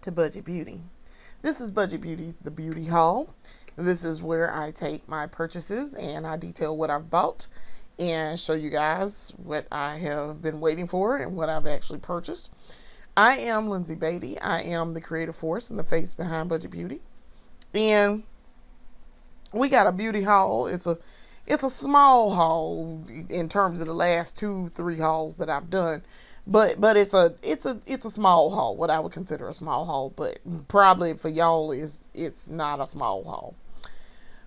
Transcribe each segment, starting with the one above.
to Budget Beauty. This is Budget Beauty's The Beauty Haul. This is where I take my purchases and I detail what I've bought and show you guys what I have been waiting for and what I've actually purchased. I am Lindsay Beatty. I am the creative force and the face behind Budget Beauty. And we got a beauty haul. It's a small haul in terms of the last 2-3 hauls that I've done. But it's a small haul, what I would consider a small haul, but probably for y'all it's not a small haul.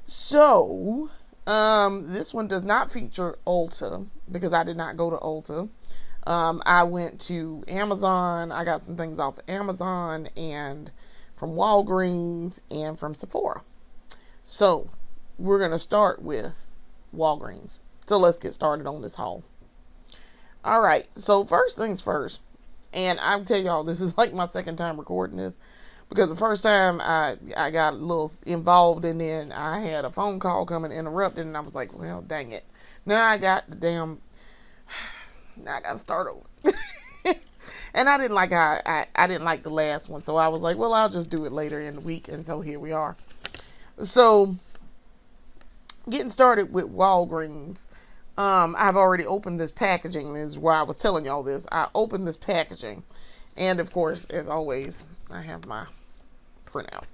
So, this one does not feature Ulta because I did not go to Ulta. I went to Amazon. I got some things off Amazon and from Walgreens and from Sephora. So, we're going to start with Walgreens. So, let's get started on this haul. All right, so first things first, and I'll tell y'all, this is like my second time recording this, because the first time I got a little involved, and then I had a phone call coming interrupted, and I was like, well, dang it. Now I got now I got to start over. And I didn't like how I didn't like the last one, so I was like, well, I'll just do it later in the week, and so here we are. So, getting started with Walgreens. I've already opened this packaging. This is why I was telling y'all this. I opened this packaging. And, of course, as always, I have my printout.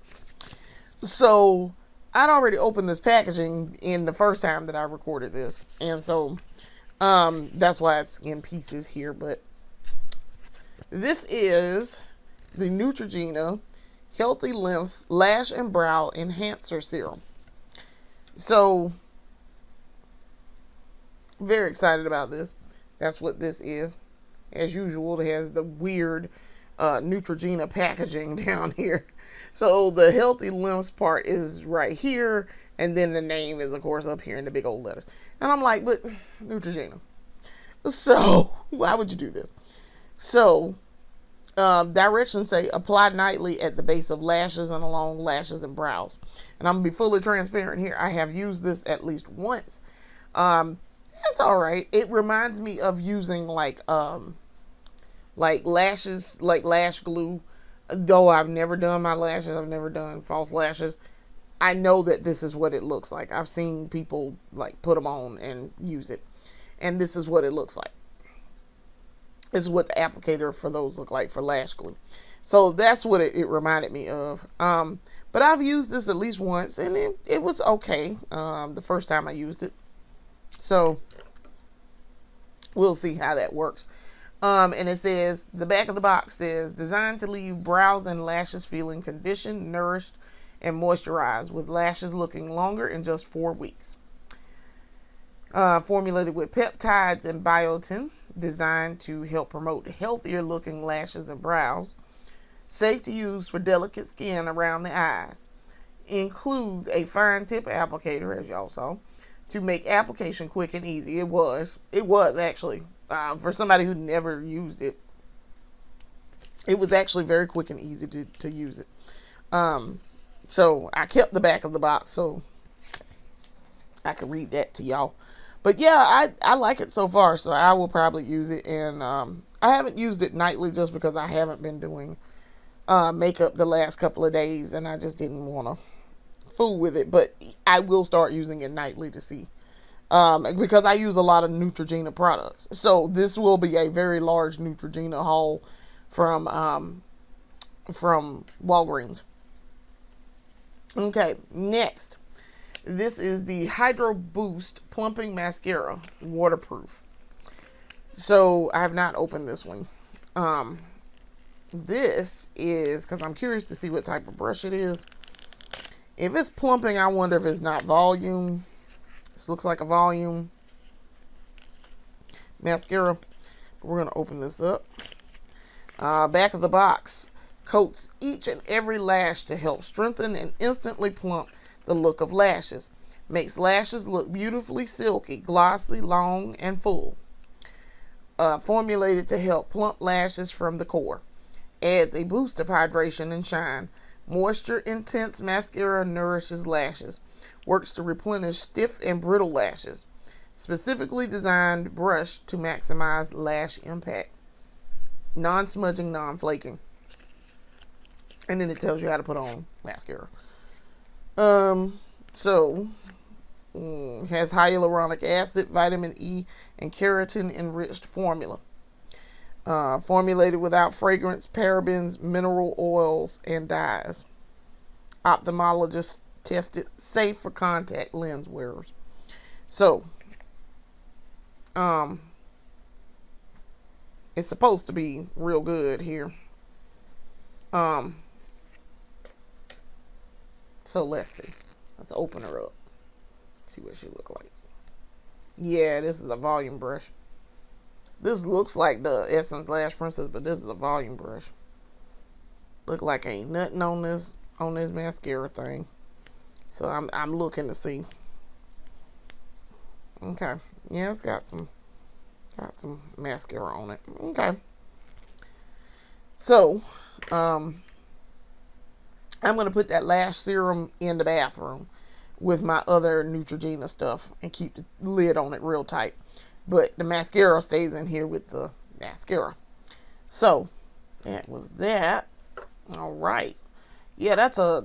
So, I'd already opened this packaging in the first time that I recorded this. And so, that's why it's in pieces here. But this is the Neutrogena Healthy Lengths Lash and Brow Enhancer Serum. So, very excited about this. That's what this is. As usual, it has the weird Neutrogena packaging down here. So the healthy lengths part is right here, and then the name is, of course, up here in the big old letters. And I'm like, but Neutrogena. So why would you do this? So directions say apply nightly at the base of lashes and along lashes and brows. And I'm gonna be fully transparent here. I have used this at least once. It's all right. It reminds me of using like lashes, like lash glue. Though I've never done my lashes, I've never done false lashes. I know that this is what it looks like. I've seen people like put them on and use it, and this is what it looks like. This is what the applicator for those look like for lash glue. So that's what it reminded me of. But I've used this at least once, and it was okay. The first time I used it. So, we'll see how that works. And it says, the back of the box says, designed to leave brows and lashes feeling conditioned, nourished, and moisturized, with lashes looking longer in just 4 weeks. Formulated with peptides and biotin, designed to help promote healthier looking lashes and brows. Safe to use for delicate skin around the eyes. Includes a fine tip applicator, as y'all saw, to make application quick and easy. It was actually, for somebody who never used it, it was actually very quick and easy to use it. So I kept the back of the box so I could read that to y'all. But yeah, I like it so far, so I will probably use it. And I haven't used it nightly just because I haven't been doing makeup the last couple of days, and I just didn't want to fool with it. But I will start using it nightly to see, because I use a lot of Neutrogena products. So this will be a very large Neutrogena haul from Walgreens. Okay, next, this is the Hydro Boost Plumping Mascara, waterproof. So I have not opened this one. This is because I'm curious to see what type of brush it is. If it's plumping, I wonder if it's not volume. This looks like a volume mascara. We're going to open this up. Back of the box coats each and every lash to help strengthen and instantly plump the look of lashes. Makes lashes look beautifully silky, glossy, long, and full. Formulated to help plump lashes from the core. Adds a boost of hydration and shine. Moisture intense mascara nourishes lashes. Works to replenish stiff and brittle lashes. Specifically designed brush to maximize lash impact. Non-smudging, non-flaking. And then it tells you how to put on mascara. So has hyaluronic acid, vitamin E, and keratin enriched formula. Formulated without fragrance, parabens, mineral oils, and dyes. Ophthalmologists tested safe for contact lens wearers. So, it's supposed to be real good here. So let's see. Let's open her up. See what she look like. Yeah, this is a volume brush. This looks like the Essence Lash Princess, but this is a volume brush. Look like ain't nothing on this mascara thing. So I'm looking to see. Okay. Yeah, it's got some mascara on it. Okay. So, I'm gonna put that lash serum in the bathroom with my other Neutrogena stuff and keep the lid on it real tight. But the mascara stays in here with the mascara. So that was that. All right. Yeah, that's a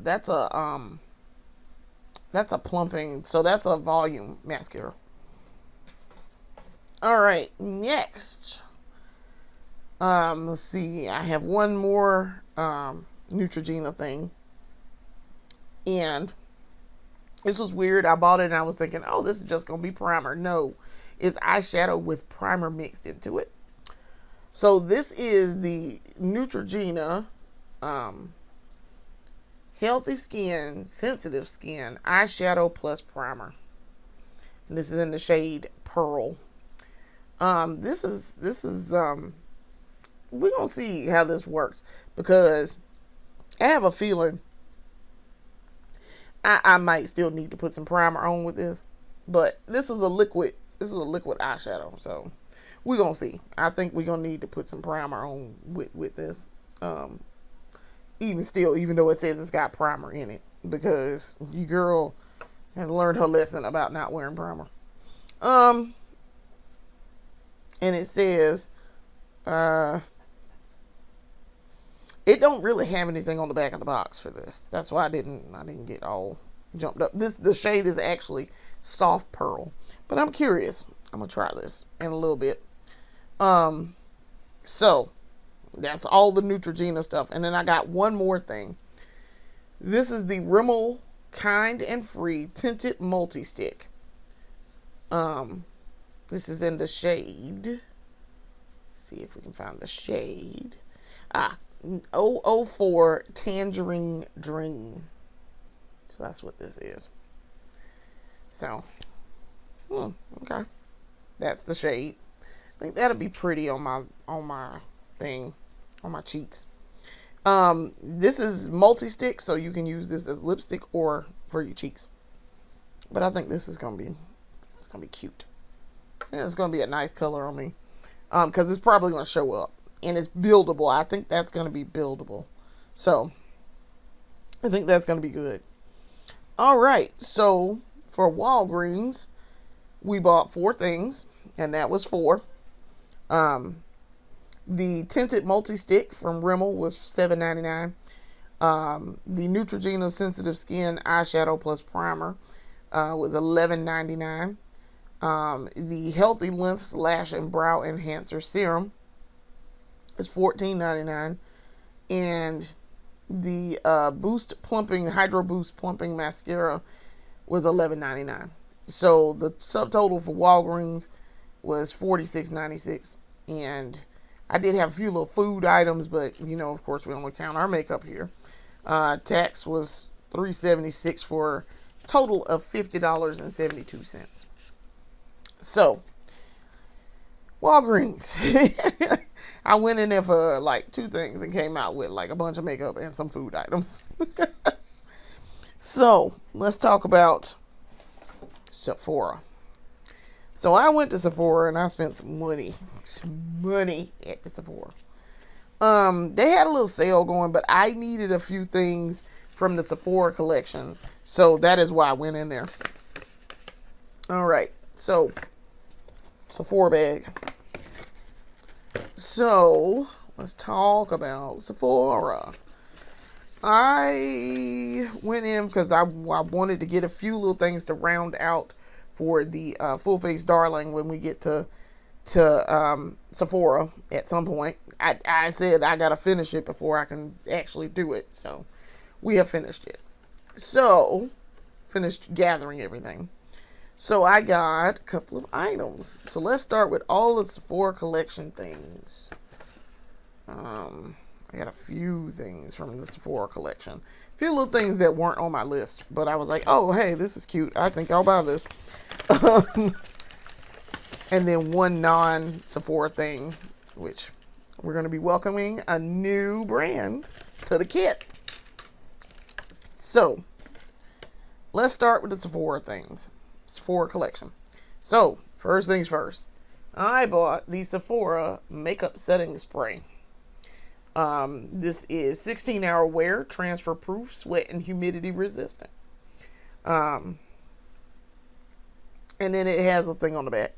plumping. So that's a volume mascara. All right. Next. Let's see. I have one more Neutrogena thing. And this was weird. I bought it and I was thinking, oh, this is just going to be primer. No, it's eyeshadow with primer mixed into it. So this is the Neutrogena Healthy Skin, Sensitive Skin Eyeshadow Plus Primer. And this is in the shade Pearl. This is we're going to see how this works, because I have a feeling I might still need to put some primer on with this, but this is a liquid eyeshadow, so we're gonna see. I think we're gonna need to put some primer on with this, even though it says it's got primer in it, because your girl has learned her lesson about not wearing primer. And it says it don't really have anything on the back of the box for this. That's why I didn't get all jumped up. The shade is actually Soft Pearl. But I'm curious. I'm gonna try this in a little bit. So that's all the Neutrogena stuff. And then I got one more thing. This is the Rimmel Kind and Free Tinted Multi-Stick. This is in the shade. Let's see if we can find the shade. 004 Tangerine Dream. So that's what this is. So, okay, that's the shade. I think that'll be pretty on my thing, on my cheeks. This is multi-stick, so you can use this as lipstick or for your cheeks. But I think this is gonna be cute. Yeah, it's gonna be a nice color on me, because it's probably gonna show up. And it's buildable. I think that's going to be buildable. So, I think that's going to be good. All right. So, for Walgreens, we bought 4 things. And that was 4. The Tinted Multi-Stick from Rimmel was $7.99. The Neutrogena Sensitive Skin Eyeshadow Plus Primer was $11.99. The Healthy Lengths Lash and Brow Enhancer Serum is $14.99, and the Hydro Boost Plumping Mascara was $11.99. So the subtotal for Walgreens was $46.96, and I did have a few little food items, but of course, we only count our makeup here. Tax was $3.76 for a total of $50.72. So Walgreens. I went in there for like 2 things and came out with like a bunch of makeup and some food items. So let's talk about Sephora. So I went to Sephora and I spent some money at the Sephora. They had a little sale going, but I needed a few things from the Sephora collection. So that is why I went in there. All right. So Sephora bag. So let's talk about Sephora. I went in because I wanted to get a few little things to round out for the Full Face Darling when we get to Sephora at some point. I said I gotta finish it before I can actually do it, so we have finished it. So finished gathering everything. So I got a couple of items. So let's start with all the Sephora collection things. I got a few things from the Sephora collection. A few little things that weren't on my list, but I was like, oh, hey, this is cute. I think I'll buy this. And then one non-Sephora thing, which we're going to be welcoming a new brand to the kit. So let's start with the Sephora things. Sephora collection. So first things first, I bought the Sephora makeup setting spray. This is 16-hour wear, transfer proof, sweat and humidity resistant. And then it has a thing on the back.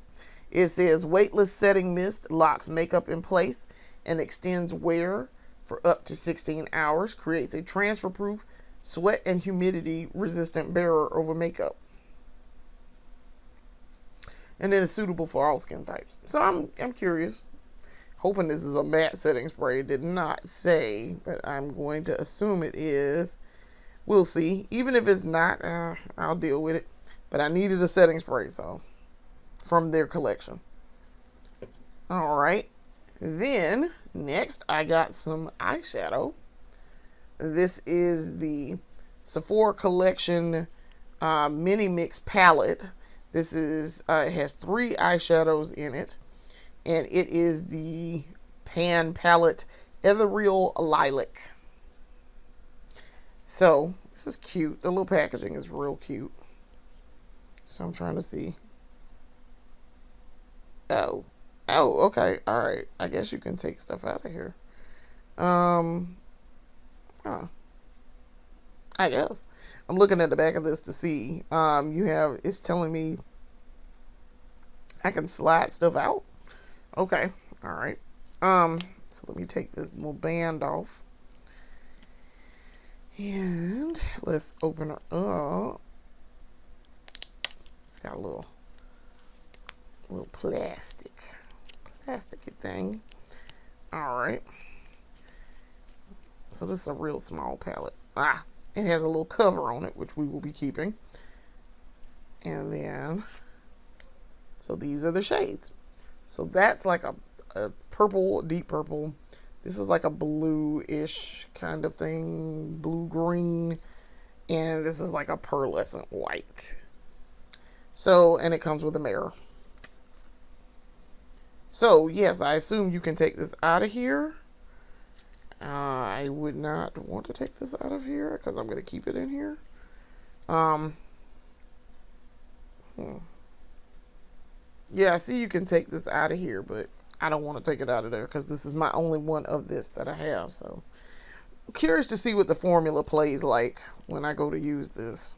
It says weightless setting mist locks makeup in place and extends wear for up to 16 hours, creates a transfer proof, sweat and humidity resistant barrier over makeup. And then it's suitable for all skin types. So I'm curious. Hoping this is a matte setting spray. It did not say, but I'm going to assume it is. We'll see. Even if it's not, I'll deal with it. But I needed a setting spray, so from their collection. All right. Then next, I got some eyeshadow. This is the Sephora collection mini mix palette. This is it has 3 eyeshadows in it. And it is the Pan Palette Ethereal Lilac. So, this is cute. The little packaging is real cute. So, I'm trying to see. Oh, okay. All right. I guess you can take stuff out of here. I guess. I'm looking at the back of this to see. It's telling me I can slide stuff out. Okay. All right. So let me take this little band off. And let's open her up. It's got a little plasticky thing. All right. So this is a real small palette. It has a little cover on it, which we will be keeping. And then, so these are the shades. So that's like a purple, deep purple. This is like a blue-ish kind of thing, blue-green. And this is like a pearlescent white. So, and it comes with a mirror. So, yes, I assume you can take this out of here. I would not want to take this out of here because I'm going to keep it in here. Yeah, I see you can take this out of here, but I don't want to take it out of there because this is my only one of this that I have. So, I'm curious to see what the formula plays like when I go to use this.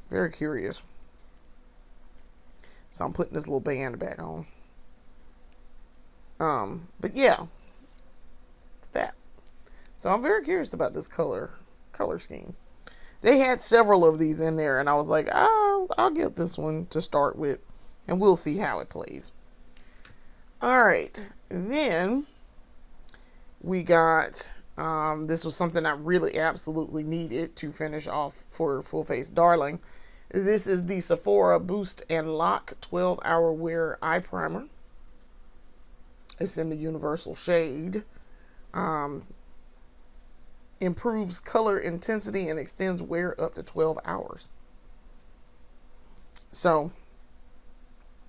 Very curious. So, I'm putting this little band back on. But yeah, it's that. So, I'm very curious about this color scheme. They had several of these in there, and I was like, I'll get this one to start with. And we'll see how it plays. All right. Then we got, this was something I really absolutely needed to finish off for Full Face Darling. This is the Sephora Boost and Lock 12-Hour Wear Eye Primer. It's in the universal shade. Improves color intensity and extends wear up to 12 hours. So,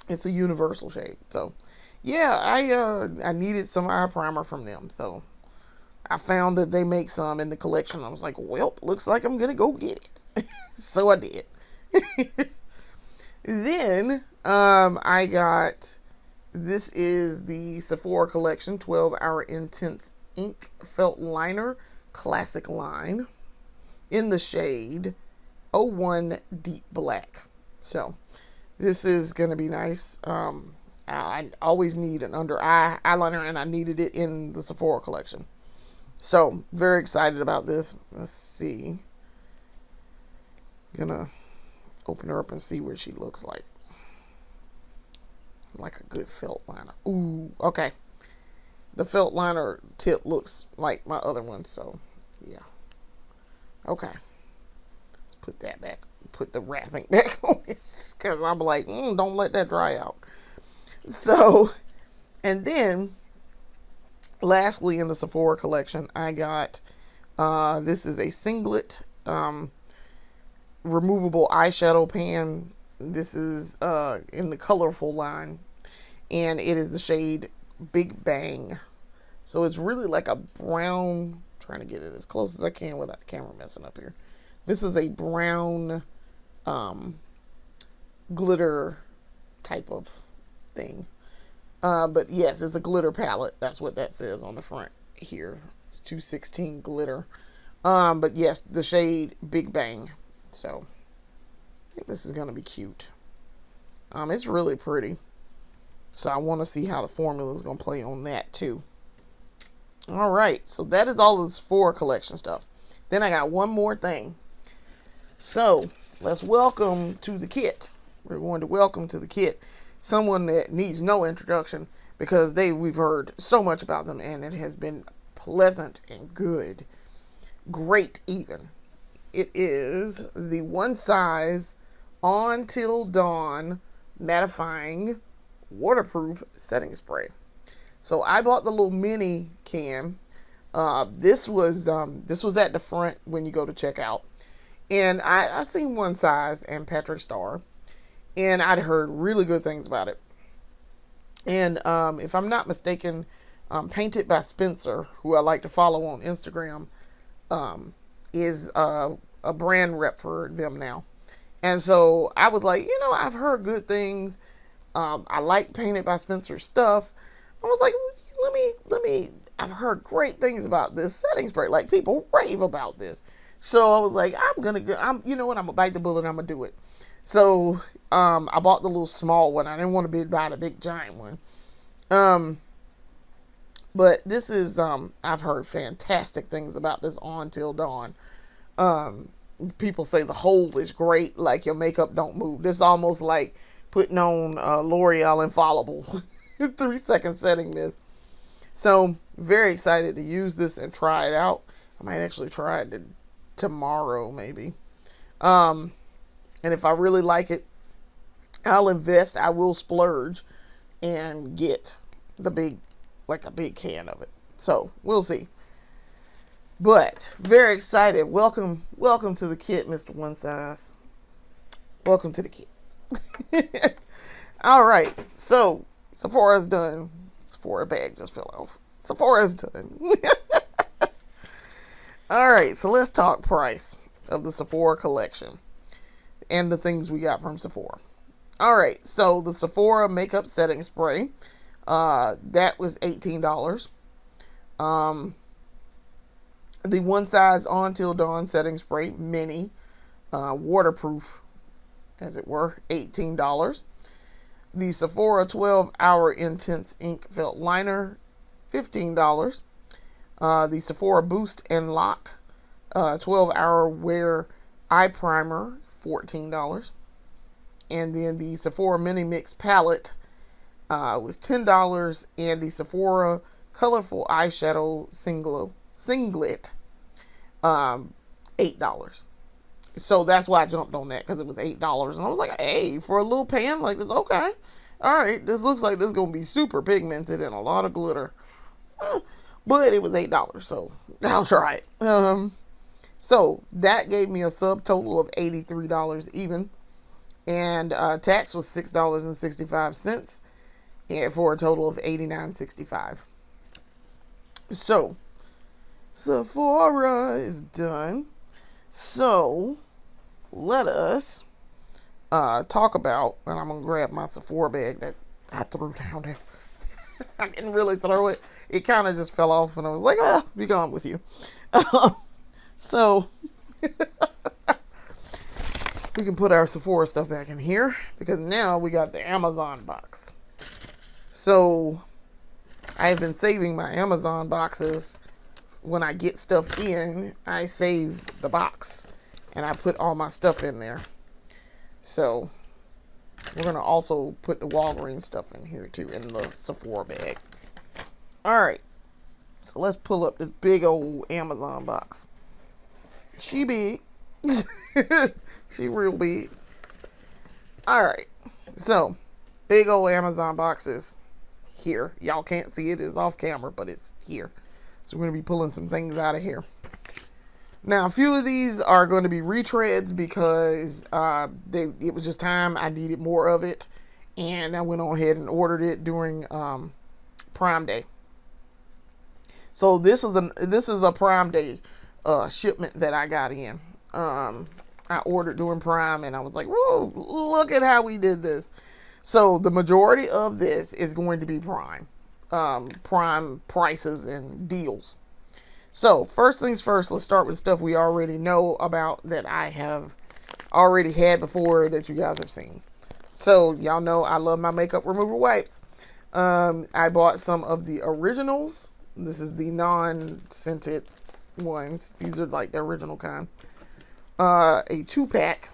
it's a universal shade. So, yeah, I needed some eye primer from them. So, I found that they make some in the collection. I was like, well, looks like I'm going to go get it. So, I did. Then, I got, this is the Sephora collection 12-Hour Intense Ink Felt Liner Classic Line in the shade 01 Deep Black. So, this is going to be nice. I always need an under eye eyeliner, and I needed it in the Sephora collection. So very excited about this. Let's see. Gonna open her up and see what she looks like. Like a good felt liner. Ooh, okay. The felt liner tip looks like my other one, so yeah. Okay. Let's put that back. Put the wrapping back on it. Because I'm like, don't let that dry out. So, and then, lastly, in the Sephora collection, I got, this is a singlet, removable eyeshadow pan. This is in the colorful line, and it is the shade Big Bang. So it's really like a brown, trying to get it as close as I can without the camera messing up here. This is a brown glitter type of thing. But yes, it's a glitter palette. That's what that says on the front here. 216 glitter. But yes, the shade Big Bang. So I think this is going to be cute. It's really pretty. So I want to see how the formula is going to play on that too. All right. So that is all of the Sephora collection stuff. Then I got one more thing. So let's welcome to the kit. We're going to welcome to the kit someone that needs no introduction because we've heard so much about them and it has been pleasant and good. Great even. It is the One Size On Till Dawn mattifying waterproof setting spray. So I bought the little mini can. This was at the front when you go to checkout, and I've seen One Size and Patrick Starr, and I'd heard really good things about it. And if I'm not mistaken, Painted by Spencer, who I like to follow on Instagram, is a brand rep for them now. And so I was like, I've heard good things. I like Painted by Spencer stuff. I was like, let me, I've heard great things about this setting spray. Like, people rave about this. So I was like, I'm going to bite the bullet and I'm going to do it. So, I bought the little small one. I didn't want to buy the big giant one. But this is, I've heard fantastic things about this On Till Dawn. People say the hold is great. Like, your makeup don't move. This is almost like putting on L'Oreal Infallible 3-second setting mist. So very excited to use this and try it out. I might actually try it tomorrow maybe. And if I really like it, I'll invest. I will splurge and get a big can of it. So we'll see. But very excited. Welcome to the kit, Mr. One Size. Welcome to the kit. All right, so Sephora's done. Sephora bag just fell off. Sephora's done. All right, so let's talk price of the Sephora collection and the things we got from Sephora. All right, so the Sephora makeup setting spray, that was $18. The One Size On Till Dawn setting spray mini, waterproof, as it were, $18. The Sephora 12-Hour Intense Ink Felt Liner, $15. The Sephora Boost and Lock 12-Hour Wear Eye Primer, $14. And then the Sephora Mini Mix Palette was $10. And the Sephora Colorful Eyeshadow Singlet, $8. So that's why I jumped on that, because it was $8. And I was like, hey, for a little pan like this, okay. All right, this looks like this is going to be super pigmented and a lot of glitter. But it was $8, so I'll try it. So that gave me a subtotal of $83 even. And tax was $6.65, and for a total of $89.65. So Sephora is done. So let us talk about, and I'm going to grab my Sephora bag that I threw down there. I didn't really throw it. It kind of just fell off, and I was like, be gone with you. So we can put our Sephora stuff back in here, because now we got the Amazon box. So I've been saving my Amazon boxes when I get stuff in, I save the box and I put all my stuff in there. So we're going to also put the Walgreens stuff in here too, in the Sephora bag. All right. So let's pull up this big old Amazon box. She big. She real big. All right. So big old Amazon boxes here. Y'all can't see it. It's off camera, but it's here. So we're going to be pulling some things out of here. Now, a few of these are going to be retreads because it was just time. I needed more of it. And I went on ahead and ordered it during Prime Day. So this is a Prime Day shipment that I got in. I ordered during Prime, and I was like, whoa, look at how we did this. So the majority of this is going to be Prime prices and deals. So first things first, let's start with stuff we already know about that I have already had before that you guys have seen. So y'all know I love my makeup remover wipes. I bought some of the originals. This is the non-scented ones. These are like the original kind. A 2-pack.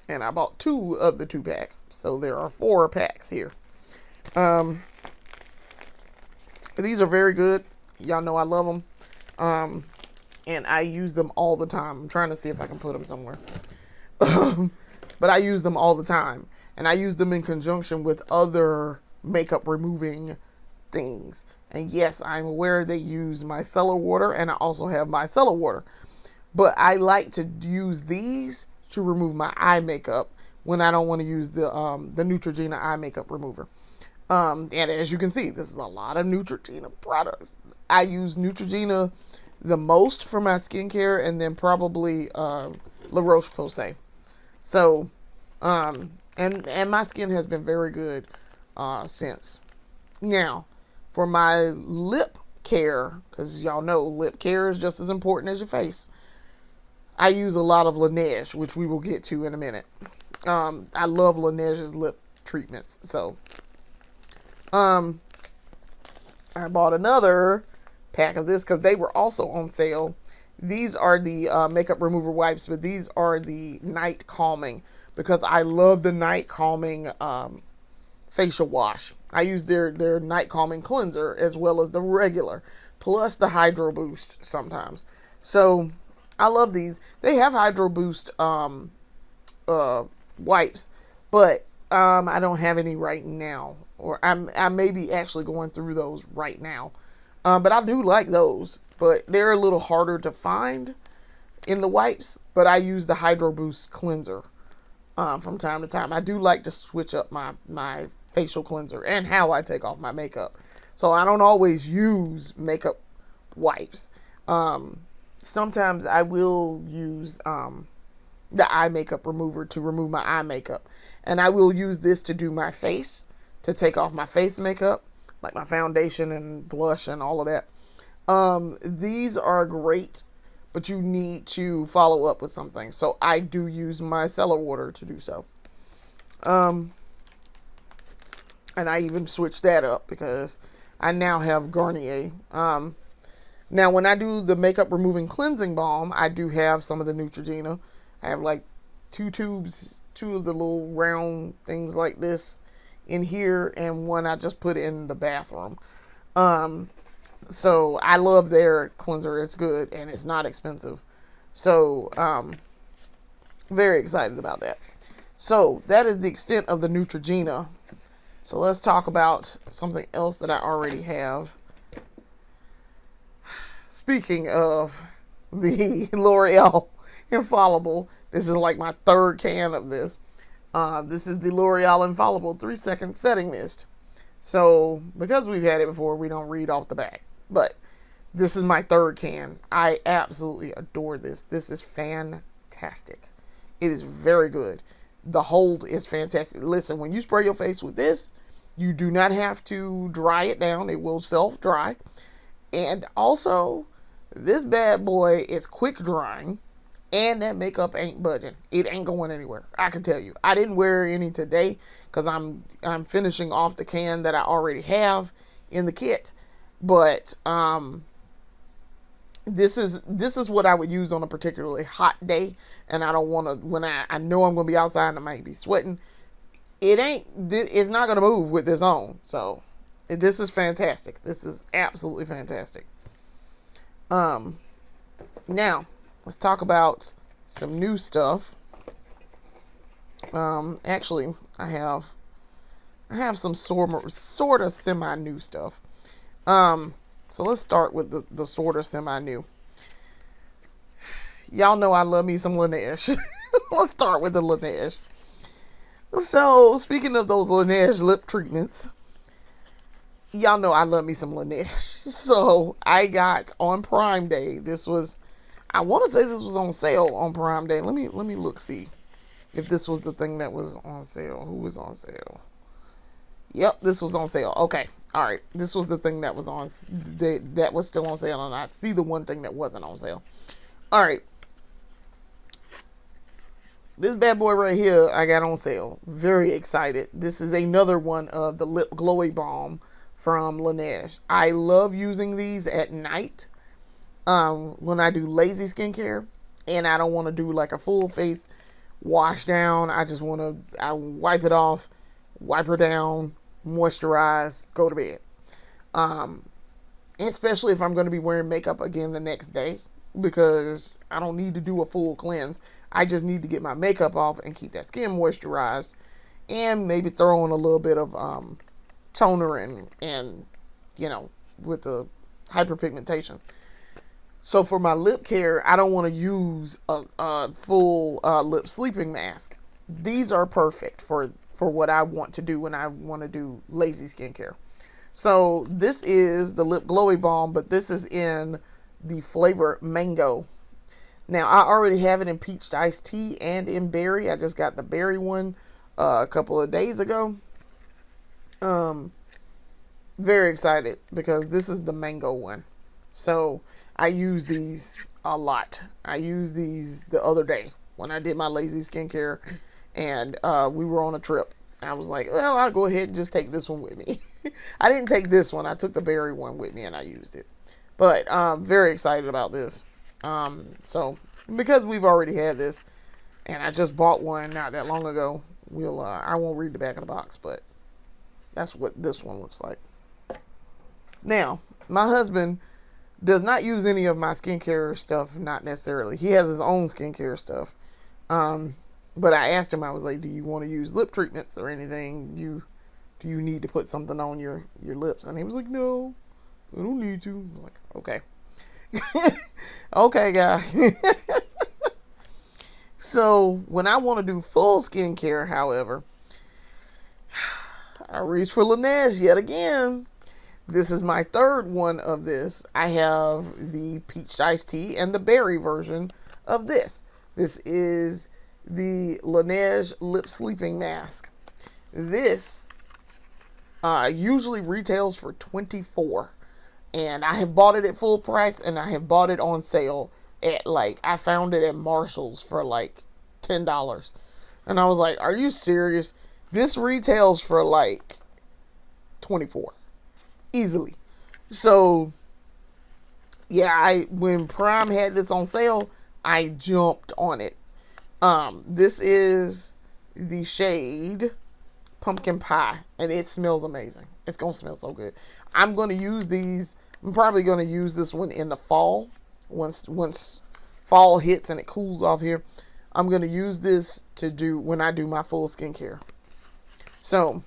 And I bought 2 of the 2-packs. So there are 4 packs here. These are very good. Y'all know I love them. And I use them all the time. I'm trying to see if I can put them somewhere. But I use them all the time. And I use them in conjunction with other makeup removing things. And yes, I'm aware they use micellar water. And I also have micellar water. But I like to use these to remove my eye makeup when I don't want to use the Neutrogena eye makeup remover. And as you can see, this is a lot of Neutrogena products. I use Neutrogena the most for my skincare, and then probably La Roche-Posay. So, and my skin has been very good since. Now, for my lip care, because y'all know lip care is just as important as your face, I use a lot of Laneige, which we will get to in a minute. I love Laneige's lip treatments. So, I bought another pack of this because they were also on sale. These are the makeup remover wipes, but these are the night calming because I love the night calming facial wash. I use their night calming cleanser as well as the regular, plus the Hydro Boost sometimes. So I love these. They have Hydro Boost wipes, but I don't have any right now, or I may be actually going through those right now. But I do like those, but they're a little harder to find in the wipes. But I use the Hydro Boost cleanser from time to time. I do like to switch up my facial cleanser and how I take off my makeup. So I don't always use makeup wipes. Sometimes I will use the eye makeup remover to remove my eye makeup. And I will use this to do my face, to take off my face makeup, like my foundation and blush and all of that. These are great, but you need to follow up with something. So I do use micellar water to do so. And I even switched that up because I now have Garnier. Now, when I do the makeup removing cleansing balm, I do have some of the Neutrogena. I have like 2 tubes, 2 of the little round things like this in here, and one I just put in the bathroom. So I love their cleanser. It's good and it's not expensive. So, very excited about that. So that is the extent of the Neutrogena. So let's talk about something else that I already have. Speaking of the L'Oreal Infallible, this is like my 3rd can of this. This is the L'Oreal Infallible 3-second setting mist. So because we've had it before, we don't read off the back. But this is my 3rd can. I absolutely adore this. This is fantastic. It is very good. The hold is fantastic. Listen, when you spray your face with this, you do not have to dry it down. It will self-dry. And also, this bad boy is quick drying. And that makeup ain't budging. It ain't going anywhere. I can tell you. I didn't wear any today because I'm finishing off the can that I already have in the kit. But This is what I would use on a particularly hot day, and I don't want to, when I know I'm going to be outside and I might be sweating. It's not going to move with this on. So this is fantastic. This is absolutely fantastic. Now let's talk about some new stuff. Actually, I have some sort of semi new stuff. So let's start with the sort of semi new. Y'all know I love me some Laneige. Let's start with the Laneige. So speaking of those Laneige lip treatments, y'all know I love me some Laneige. So I got on Prime Day. I want to say this was on sale on Prime Day. Let me look, see if this was the thing that was on sale. Who was on sale? Yep, this was on sale. Okay, all right. This was the thing that was that was still on sale, and I see the one thing that wasn't on sale. All right. This bad boy right here, I got on sale. Very excited. This is another one of the Lip Glowy Balm from Laneige. I love using these at night when I do lazy skincare and I don't want to do like a full face wash down. I just want to wipe it off, wipe her down, moisturize, go to bed. Especially if I'm going to be wearing makeup again the next day, because I don't need to do a full cleanse. I just need to get my makeup off and keep that skin moisturized, and maybe throw in a little bit of toner and with the hyperpigmentation. So for my lip care, I don't want to use a full lip sleeping mask. These are perfect for what I want to do when I want to do lazy skincare. So this is the Lip Glowy Balm, but this is in the flavor mango. Now, I already have it in peach iced tea and in berry. I just got the berry one a couple of days ago. Very excited because this is the mango one. So I use these a lot. I used these the other day when I did my lazy skincare, and we were on a trip. I was like, well, I'll go ahead and just take this one with me. I didn't take this one. I took the berry one with me and I used it. But very excited about this. So because we've already had this, and I just bought one not that long ago, I won't read the back of the box, but that's what this one looks like. Now, my husband does not use any of my skincare stuff, not necessarily. He has his own skincare stuff. But I asked him, I was like, do you want to use lip treatments or anything? Do you need to put something on your lips? And he was like, no, I don't need to. I was like, okay. Okay, guy. So when I want to do full skincare, however, I reach for Laneige yet again. This is my third one of this. I have the peach iced tea and the berry version of this. This is the Laneige lip sleeping mask. This usually retails for $24, and I have bought it at full price, and I have bought it on sale at I found it at Marshall's for like $10, and I was like, are you serious? This retails for like $24 easily. So yeah, when Prime had this on sale, I jumped on it. This is the shade Pumpkin Pie, and it smells amazing. It's gonna smell so good. I'm gonna use these. I'm probably gonna use this one in the fall. Once fall hits and it cools off here, I'm gonna use this to do when I do my full skincare. So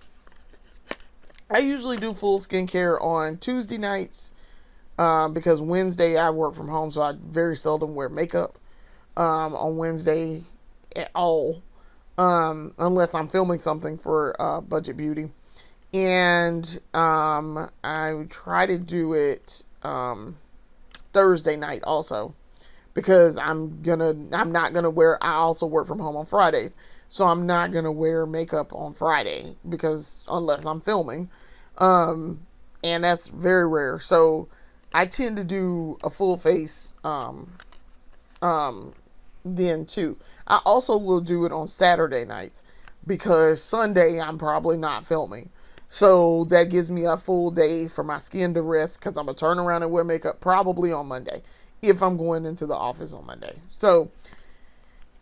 I usually do full skincare on Tuesday nights because Wednesday I work from home, so I very seldom wear makeup on Wednesday at all, unless I'm filming something for Budget Beauty. And I try to do it Thursday night also, because I also work from home on Fridays, so I'm not gonna wear makeup on Friday because unless I'm filming, and that's very rare. So I tend to do a full face then too. I also will do it on Saturday nights because Sunday I'm probably not filming. So that gives me a full day for my skin to rest, because I'm going to turn around and wear makeup probably on Monday. if I'm going into the office on Monday. So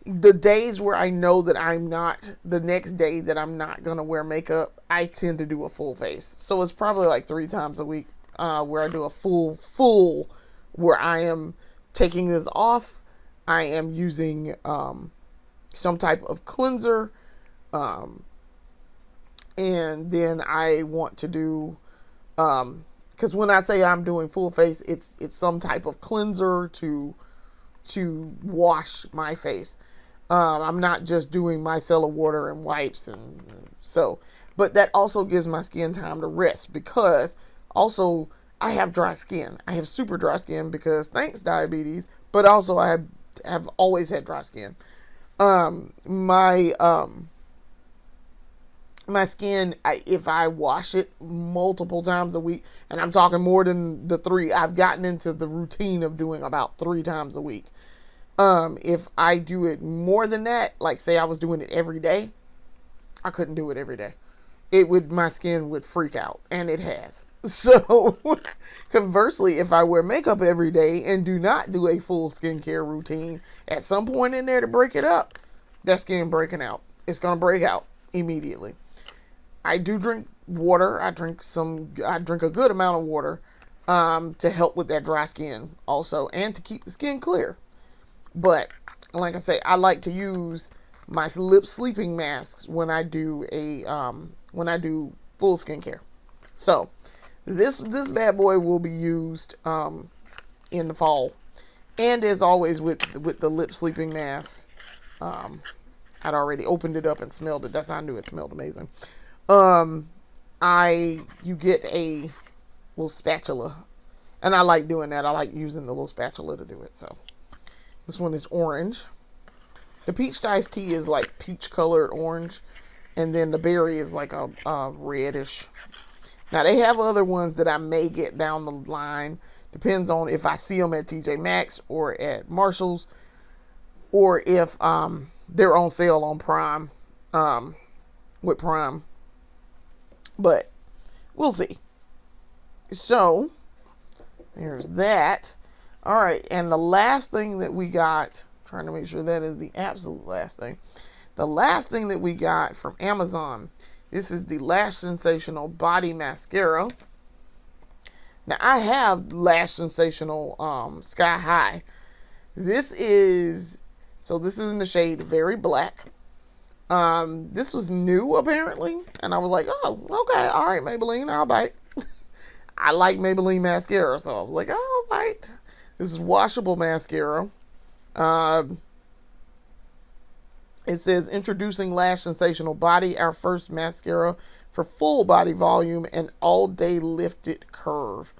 the days where I know that I'm not, the next day that I'm not going to wear makeup, I tend to do a full face. So it's probably like 3 times a week where I do a full, where I am taking this off. I am using some type of cleanser. And then I want to do, because when I say I'm doing full face, it's some type of cleanser to wash my face. I'm not just doing micellar water and wipes, and so, but that also gives my skin time to rest, because also I have dry skin. I have super dry skin because thanks diabetes, but also I have always had dry skin. My skin, if I wash it multiple times a week, and I'm talking more than the 3, I've gotten into the routine of doing about 3 times a week. If I do it more than that, like say I was doing it every day, I couldn't do it every day. My skin would freak out, and it has. So conversely, if I wear makeup every day and do not do a full skincare routine, at some point in there to break it up, that skin breaking out. It's going to break out immediately. I do drink water. I drink a good amount of water, to help with that dry skin also, and to keep the skin clear. But like I say, I like to use my lip sleeping masks when I do full skincare. So this bad boy will be used in the fall, and as always with the lip sleeping mask, I'd already opened it up and smelled it. That's how I knew it smelled amazing. You get a little spatula, and I like doing that. I like using the little spatula to do it. So this one is orange. The peach iced tea is like peach colored orange, and then the berry is like a reddish. Now they have other ones that I may get down the line. Depends on if I see them at TJ Maxx or at Marshall's, or if they're on sale on Prime, with Prime. But we'll see. So there's that. All right, and the last thing that we got, trying to make sure that is the absolute last thing. The last thing that we got from Amazon, this is the Lash Sensational Body Mascara. Now I have Lash Sensational Sky High. This is in the shade Very Black. This was new apparently, and I was like, oh, okay, all right, Maybelline, I'll bite. I like Maybelline mascara, so I was like, oh, I'll bite. This is washable mascara. It says, introducing Lash Sensational Body, our first mascara for full body volume and all day lifted curve.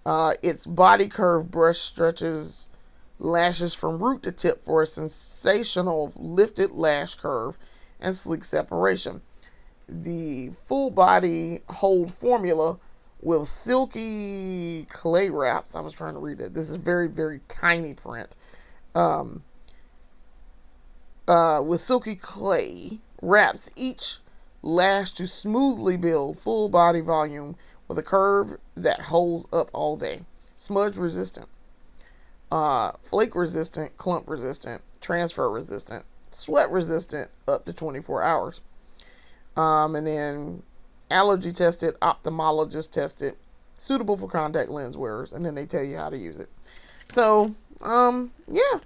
Its body curve brush stretches lashes from root to tip for a sensational lifted lash curve and sleek separation. The full body hold formula with silky clay wraps. I was trying to read it. This is very, very tiny print. With silky clay wraps each lash to smoothly build full body volume with a curve that holds up all day. Smudge resistant, flake resistant, clump resistant, transfer resistant, sweat resistant up to 24 hours. And then allergy tested, ophthalmologist tested, suitable for contact lens wearers, and then they tell you how to use it. So, yeah.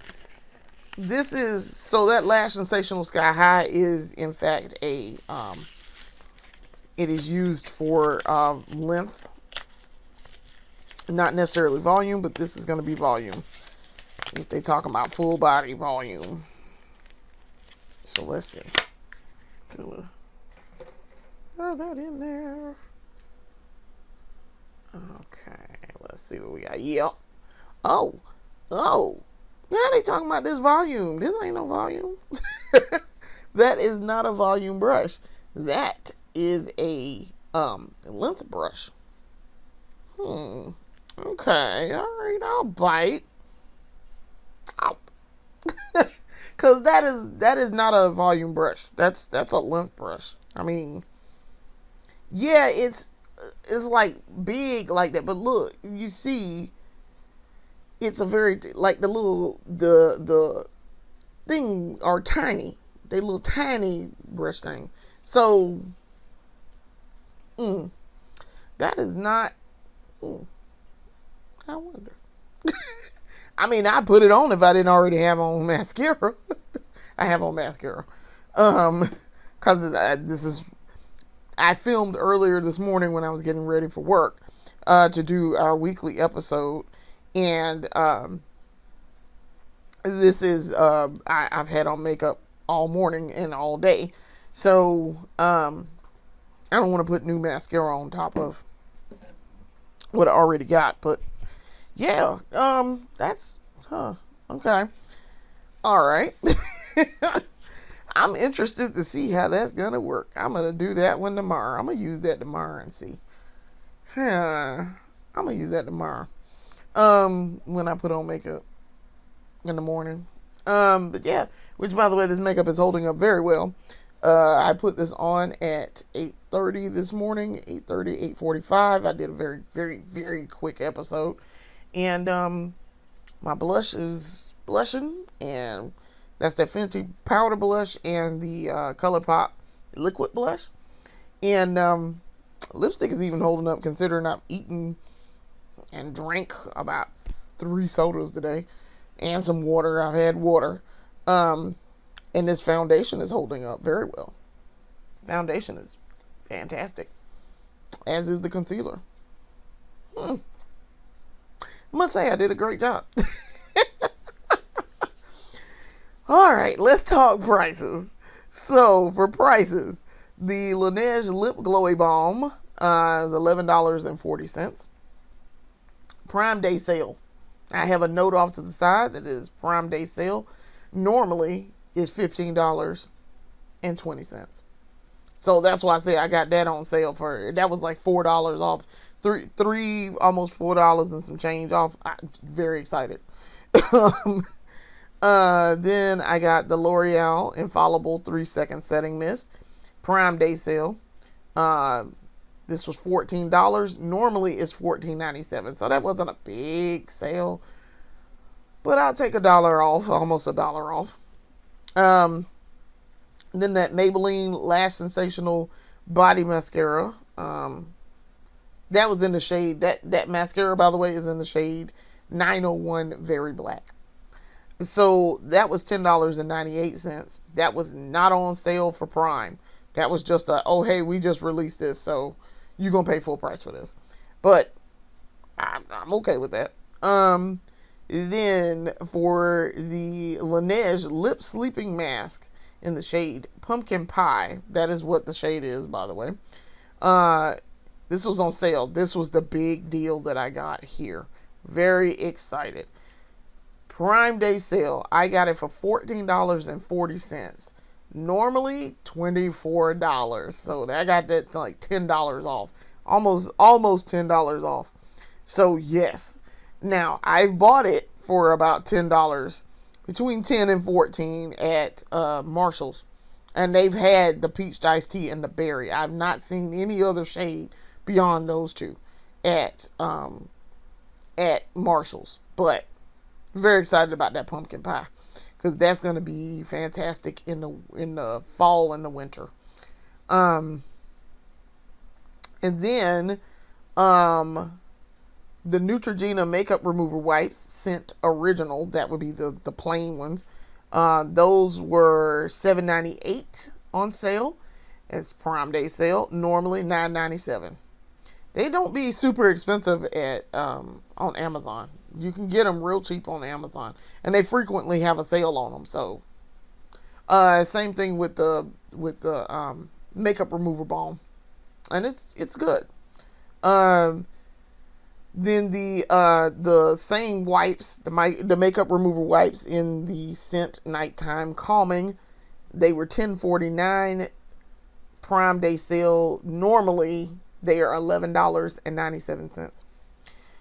That Lash Sensational Sky High is in fact it is used for length, not necessarily volume, but this is going to be volume if they talk about full body volume. So let's see. Throw that in there. Okay, let's see what we got. Yep. Oh. Yeah, they talking about this volume. This ain't no volume. That is not a volume brush. That is a length brush. Okay, all right, I'll bite. Ow. Cause that is not a volume brush. That's a length brush. I mean, yeah, it's like big like that. But look, you see, it's a very, like the thing are tiny. They little tiny brush thing. So, that is not, I wonder. I mean, I put it on if I didn't already have on mascara. I have on mascara. Cause this is, I filmed earlier this morning when I was getting ready for work, to do our weekly episode. And, this is, I've had on makeup all morning and all day. So, I don't want to put new mascara on top of what I already got, but yeah, that's, okay. All right. I'm interested to see how that's going to work. I'm going to do that one tomorrow. I'm going to use that tomorrow and see. I'm going to use that tomorrow. When I put on makeup in the morning. But yeah, which by the way, this makeup is holding up very well. I put this on at 8:30 this morning, 8:30, 8:45. I did a very, very, very quick episode. And, my blush is blushing, and that's that Fenty powder blush and the, ColourPop liquid blush. And, lipstick is even holding up considering I've eaten and drank about 3 sodas today and some water. I've had water. And this foundation is holding up very well. Foundation is fantastic, as is the concealer. I must say I did a great job. All right, let's talk prices. So for prices, the Laneige Lip Glowy Balm is $11.40. Prime Day sale. I have a note off to the side that is Prime Day sale. Normally is $15.20. So that's why I say I got that on sale for, that was like $4 off. Three almost $4 and some change off. I'm very excited. Then I got the L'Oreal Infallible 3-second setting mist. Prime Day sale. This was $14. Normally it's $14.97. So that wasn't a big sale. But I'll take $1 off, almost $1 off. Then that Maybelline Lash Sensational Body Mascara. That was in the shade, that mascara, by the way, is in the shade 901 Very Black. So that was $10.98. That was not on sale for Prime. That was just oh, hey, we just released this, so you're going to pay full price for this. But I'm okay with that. Then for the Laneige Lip Sleeping Mask in the shade Pumpkin Pie, that is what the shade is, by the way. This was on sale. This was the big deal that I got here. Very excited. Prime Day sale. I got it for $14.40. Normally $24. So I got that to like $10 off. Almost $10 off. So yes. Now I've bought it for about $10. Between $10 and $14 at Marshall's. And they've had the peach iced tea and the berry. I've not seen any other shade beyond those two at Marshall's. But I'm very excited about that pumpkin pie, because that's going to be fantastic in the fall and the winter. And then the Neutrogena makeup remover wipes, scent original, that would be the plain ones. Those were $7.98 on sale. It's Prime Day sale. Normally $9.97. They don't be super expensive at on Amazon. You can get them real cheap on Amazon, and they frequently have a sale on them. So, same thing with the makeup remover balm, and it's good. Then the same wipes, the makeup remover wipes in the scent nighttime calming, they were $10.49. Prime Day sale. Normally they are $11.97.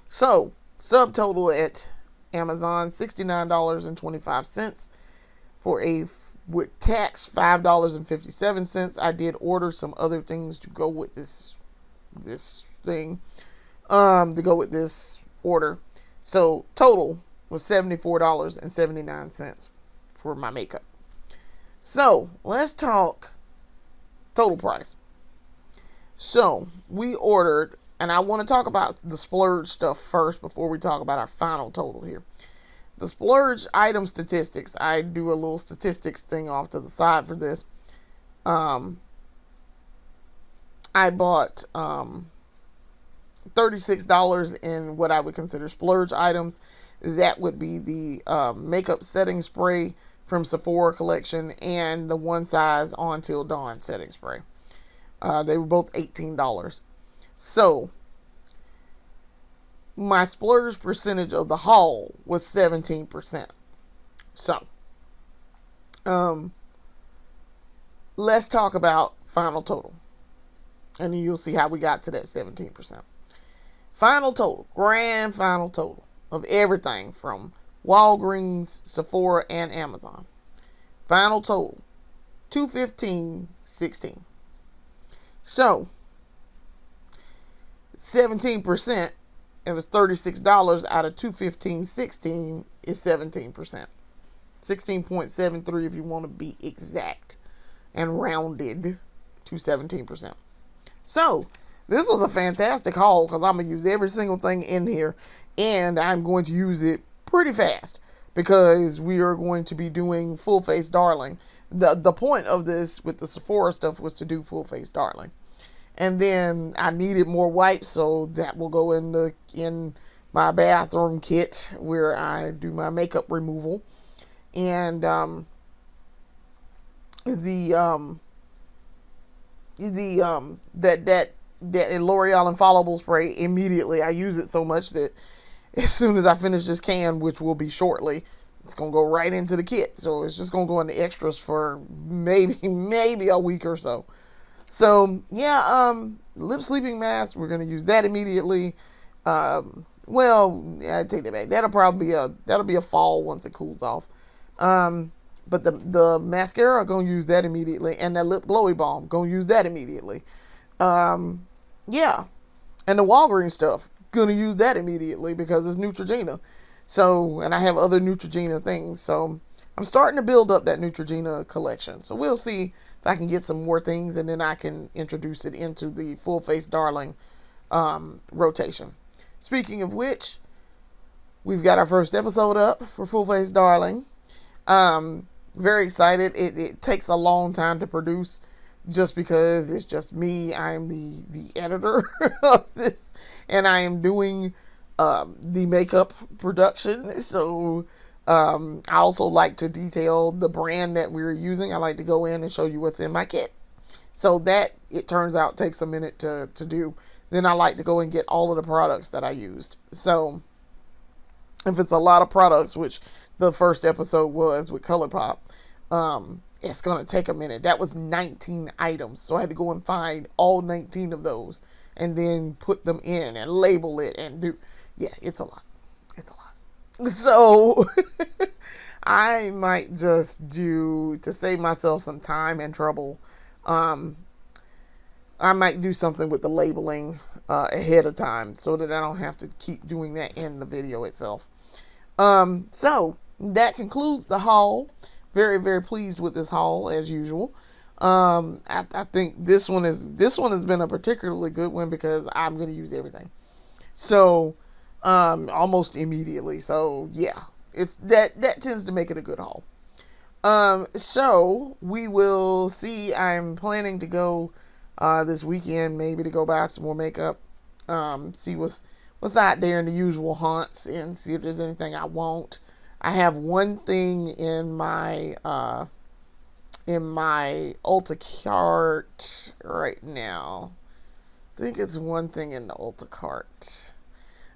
So subtotal at Amazon $69.25 for with tax $5.57. I did order some other things to go with this thing, to go with this order. So total was $74.79 for my makeup. So let's talk total price. So we ordered, and I want to talk about the Splurge stuff first before we talk about our final total here. The Splurge item statistics, I do a little statistics thing off to the side for this. I bought $36 in what I would consider Splurge items. That would be the makeup setting spray from Sephora collection and the One Size On Till Dawn setting spray. They were both $18. So my Splurge percentage of the haul was 17%. So let's talk about final total, and then you'll see how we got to that 17%. Final total, grand final total of everything from Walgreens, Sephora, and Amazon. Final total, $215.16. So 17%, it was $36 out of $215.16 is 17%. 16.73 if you want to be exact, and rounded to 17%. So this was a fantastic haul because I'm going to use every single thing in here, and I'm going to use it pretty fast because we are going to be doing Full Face Darling. The point of this with the Sephora stuff was to do Full Face Darling. And then I needed more wipes, so that will go in my bathroom kit where I do my makeup removal. And that L'Oreal Infallible spray, immediately I use it so much that as soon as I finish this can, which will be shortly, it's gonna go right into the kit. So it's just gonna go in the extras for maybe a week or so. So yeah, lip sleeping mask, we're gonna use that immediately. Well, I take that back. That'll be a fall once it cools off. But the mascara, gonna use that immediately, and that lip glowy balm, gonna use that immediately. Yeah, and the Walgreens stuff, gonna use that immediately because it's Neutrogena. So, and I have other Neutrogena things, so I'm starting to build up that Neutrogena collection. So we'll see if I can get some more things, and then I can introduce it into the Full Face Darling rotation. Speaking of which, we've got our first episode up for Full Face Darling. Very excited. It takes a long time to produce just because it's just me. I'm the editor of this, and I am doing the makeup production. So I also like to detail the brand that we're using. I like to go in and show you what's in my kit. So that, it turns out, takes a minute to do. Then I like to go and get all of the products that I used. So if it's a lot of products, which the first episode was with ColourPop, it's going to take a minute. That was 19 items. So I had to go and find all 19 of those and then put them in and label it and do. Yeah, it's a lot. It's a lot. So I might just do, to save myself some time and trouble, I might do something with the labeling ahead of time so that I don't have to keep doing that in the video itself. So that concludes the haul. Very, very pleased with this haul as usual. I think this one has been a particularly good one because I'm going to use everything. So almost immediately. So yeah, it's that tends to make it a good haul. So we will see. I'm planning to go this weekend, maybe, to go buy some more makeup. See what's out there in the usual haunts and see if there's anything I want. I have one thing in my Ulta cart right now. I think it's one thing in the Ulta cart.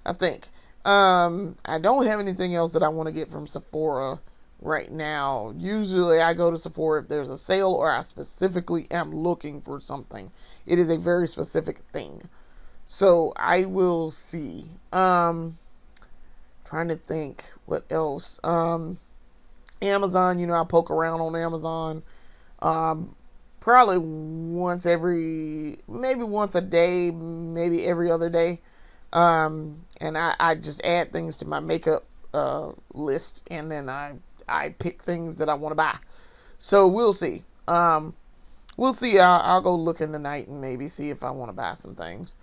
I think. I don't have anything else that I want to get from Sephora right now. Usually I go to Sephora if there's a sale or I specifically am looking for something. It is a very specific thing. So I will see. Trying to think what else. Amazon, I poke around on Amazon. Probably maybe once a day, maybe every other day. And I just add things to my makeup list, and then I pick things that I want to buy. So we'll see. We'll see. I'll go look in tonight and maybe see if I want to buy some things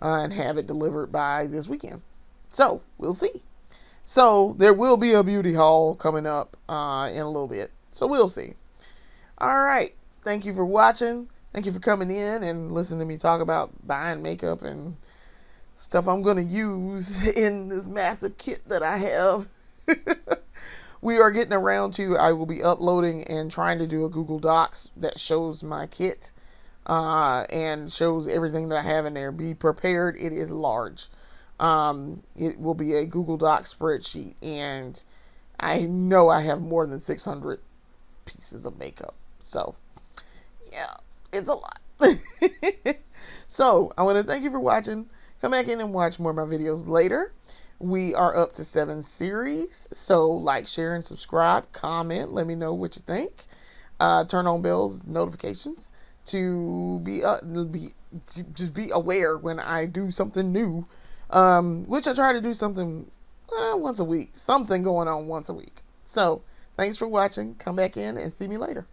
and have it delivered by this weekend. So we'll see. So there will be a beauty haul coming up in a little bit. So we'll see. All right. Thank you for watching. Thank you for coming in and listening to me talk about buying makeup and stuff I'm going to use in this massive kit that I have. We are getting around to, I will be uploading and trying to do a Google Docs that shows my kit and shows everything that I have in there. Be prepared. It is large. It will be a Google Docs spreadsheet, and I know I have more than 600 pieces of makeup. So, yeah, it's a lot. So, I want to thank you for watching. Come back in and watch more of my videos later. We are up to 7 series. So, like, share, and subscribe. Comment. Let me know what you think. Turn on bells, notifications to be aware when I do something new. Which I try to do something once a week. Something going on once a week. So, thanks for watching. Come back in and see me later.